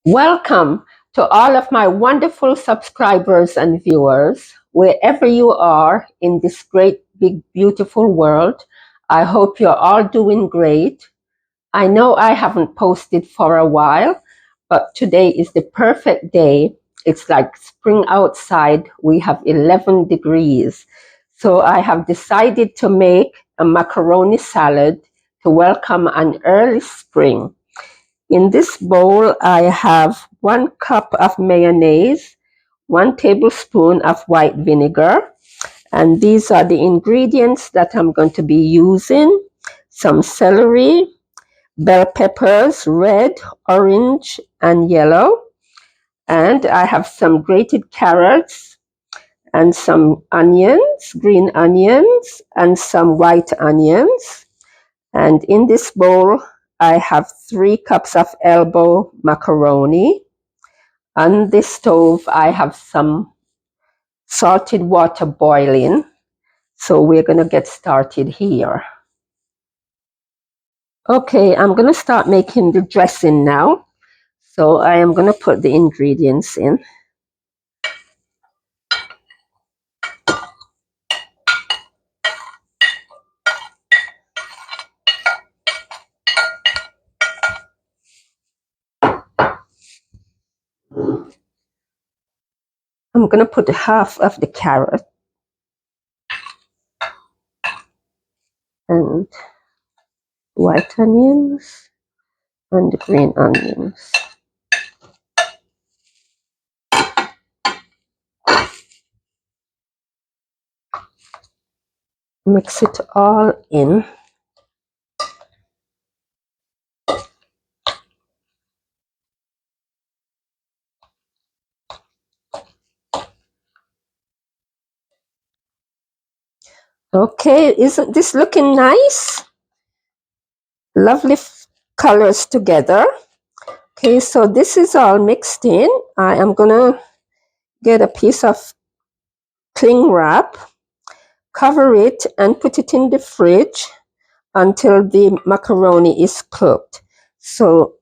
Welcome to all of my wonderful subscribers and viewers, wherever you are in this great, big, beautiful world. I hope you're all doing great. I know I haven't posted for a while, but today is the perfect day. It's like spring outside. We have 11 degrees. So I have decided to make a macaroni salad to welcome an early spring. In this bowl, I have 1 cup of mayonnaise, 1 tablespoon of white vinegar, and these are the ingredients that I'm going to be using. Some celery, bell peppers, red, orange, and yellow. And I have some grated carrots and some onions, green onions, and some white onions. And in this bowl, I have 3 cups of elbow macaroni. On the stove, I have some salted water boiling. So we're going to get started here. Okay, I'm going to start making the dressing now. So I am going to put the ingredients in. I'm going to put half of the carrot and white onions and the green onions. Mix it all in. Okay, isn't this looking nice? Lovely colors together. Okay, so this is all mixed in. I am gonna get a piece of cling wrap, cover it, and put it in the fridge until the macaroni is cooked. So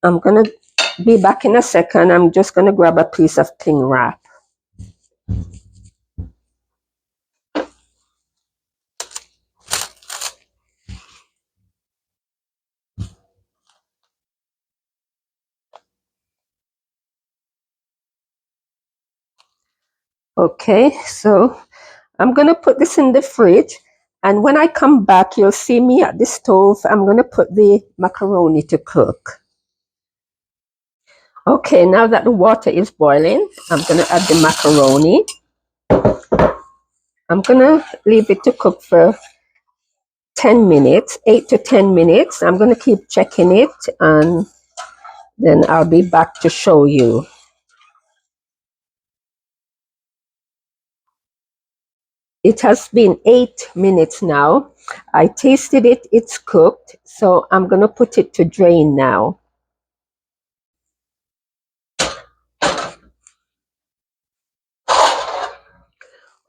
I'm gonna be back in a second. I'm just gonna grab a piece of cling wrap. Okay, so I'm gonna put this in the fridge, and when I come back, you'll see me at the stove. I'm gonna put the macaroni to cook. Okay, now that the water is boiling, I'm gonna add the macaroni. I'm gonna leave it to cook for 10 minutes, 8 to 10 minutes. I'm gonna keep checking it, and then I'll be back to show you. It has been 8 minutes now. I tasted it, it's cooked, so I'm gonna put it to drain now.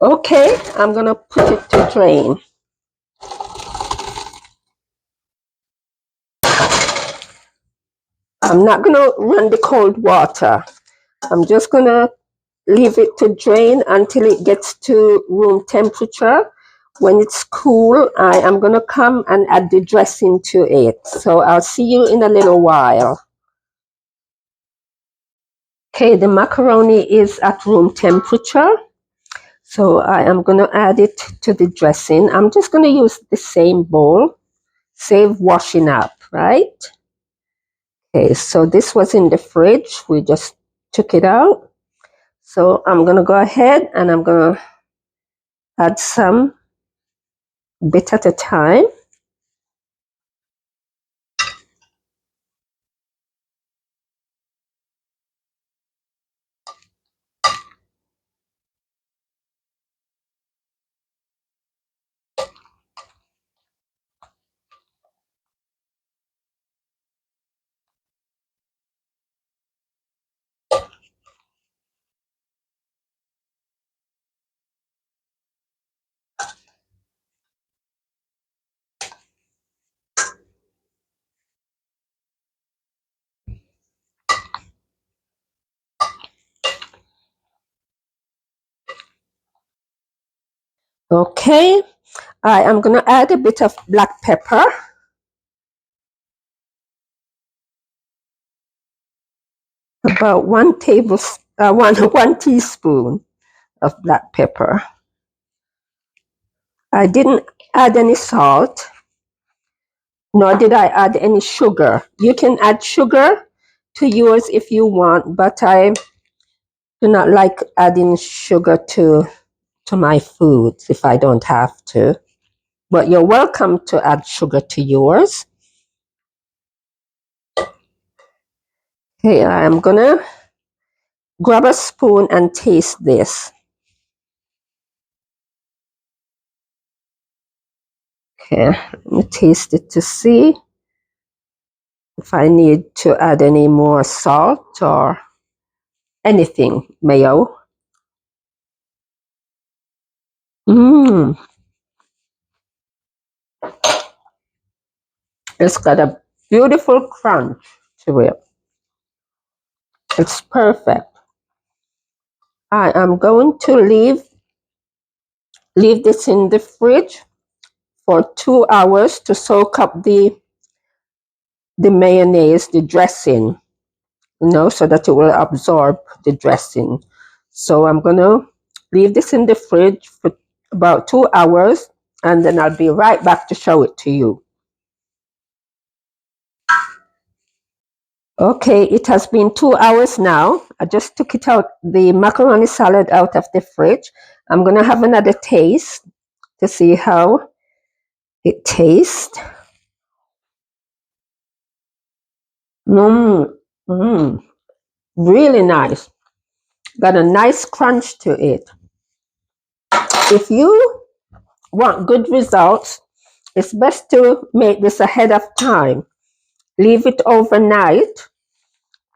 Okay, I'm gonna put it to drain. I'm not gonna run the cold water. I'm just gonna leave it to drain until it gets to room temperature. When it's cool, I am gonna come and add the dressing to it. So I'll see you in a little while. Okay, the macaroni is at room temperature. So I am gonna add it to the dressing. I'm just gonna use the same bowl, save washing up, right? Okay, so this was in the fridge. We just took it out. So I'm gonna go ahead and I'm gonna add some bit at a time. Okay, I am going to add a bit of black pepper. About one teaspoon of black pepper. I didn't add any salt, nor did I add any sugar. You can add sugar to yours if you want, but I do not like adding sugar to my foods if I don't have to. But you're welcome to add sugar to yours. Okay, I'm gonna grab a spoon and taste this. Okay, let me taste it to see if I need to add any more salt or anything, mayo. Mmm, it's got a beautiful crunch to it. It's perfect. I am going to leave this in the fridge for 2 hours to soak up the mayonnaise, the dressing, so that it will absorb the dressing. So I'm going to leave this in the fridge for about 2 hours, and then I'll be right back to show it to you. Okay, it has been 2 hours now. I just took the macaroni salad out of the fridge. I'm going to have another taste to see how it tastes. Really nice. Got a nice crunch to it. If you want good results, it's best to make this ahead of time. Leave it overnight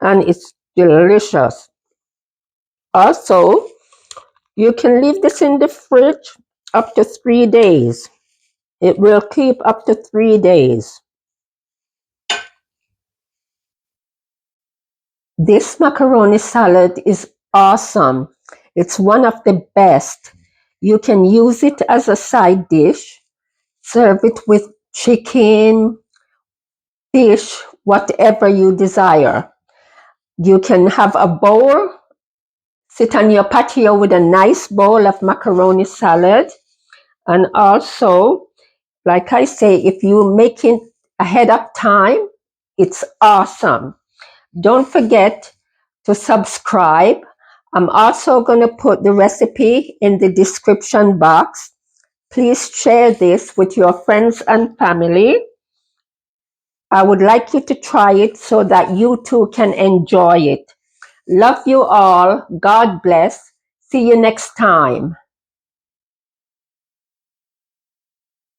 and it's delicious. Also, you can leave this in the fridge up to 3 days. It will keep up to 3 days. This macaroni salad is awesome. It's one of the best. You can use it as a side dish, serve it with chicken, fish, whatever you desire. You can have a bowl, sit on your patio with a nice bowl of macaroni salad. And also, like I say, if you make it ahead of time, it's awesome. Don't forget to subscribe. I'm also going to put the recipe in the description box. Please share this with your friends and family. I would like you to try it so that you too can enjoy it. Love you all. God bless. See you next time.